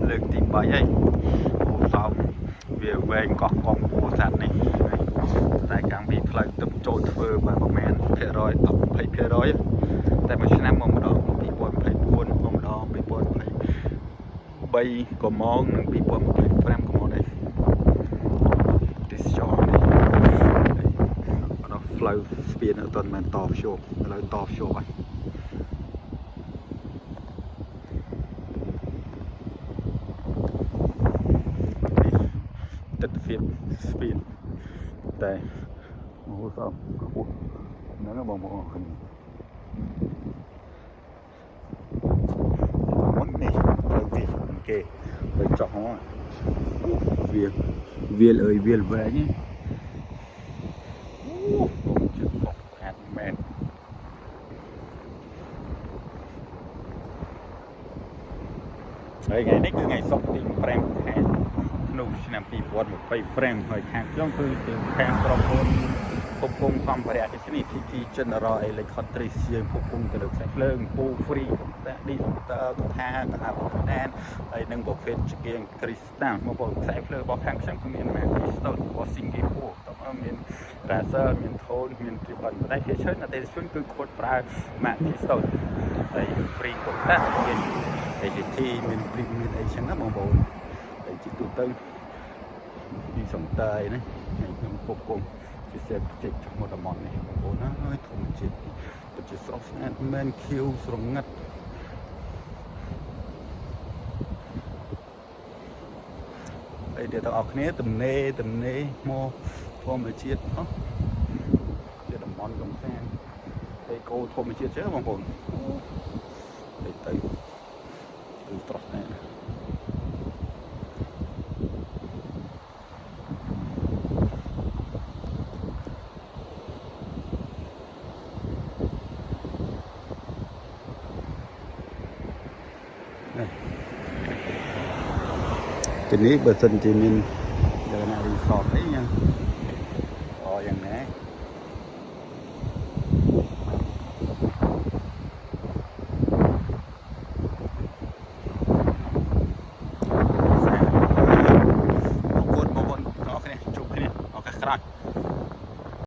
លើកទី3ហើយអូសោមវាវែងកោះកងពោធិ៍សាត់នេះតែកាំងពីផ្លូវទឹកចូលធ្វើបានប្រហែលភាគរយ10-20%តែមួយឆ្នាំមកម្ដង2024ម្ដង2023ក៏មកនិង2025ក៏មកដែរទេសចរនេះផ្លូវស្ពានអត់ទាន់មែនតភ្ជាប់ឥឡូវតភ្ជាប់ហើយទិដ្ឋភាពស្ពានតែអូសោមខ្ពស់ហ្នឹងបងប្អូនមុននេះផ្លូវវាគេទៅចោះហ្នឹងវាលអើយវាលវែងជិះសុខខាត់មែនហើយថ្ងៃនេះគឺថ្ងៃសុក្រទី5ខែក្នុងឆ្នាំ2025ហើយខាងខ្ញុំគឺជាខាងក្រុមហ៊ុនពពងសម្ភារៈទេសនី TG General Electric យើងពពងទៅលើខ្សែភ្លើងពូ free តែ digital កថាកថាបកដែនហើយនឹង buffet ជាគៀង crystal មកបងខ្សែភ្លើងរបស់ខាងខ្ញុំគឺមាន crystal របស់ Singapore តើមាន laser មាន tone មាន ribbon តែជាច្រើនអតិថិជនគឺគាត់ប្រើ crystal ហើយ free កថាមាន AGT មាន premium អីចឹងណាបងប្អូនហើយជាទូទៅពីសំតែណាខ្ញុំពពងជាសេពជិះមកតំបន់នេះបងប្អូនណាហើយធម្មជាតិពិតជាស្រស់ស្អាតមែនខៀវស្រងាត់ហើយអ្នកទាំងអស់គ្នាទំនេរមកធម្មជាតិហ៎ជាតំបន់កំសាន្តអេកូធម្មជាតិចឹងបងប្អូនទៅគឺស្រស់ស្អាតទីនេះបើសិនជាមានលក្ខណៈ resort អីចឹង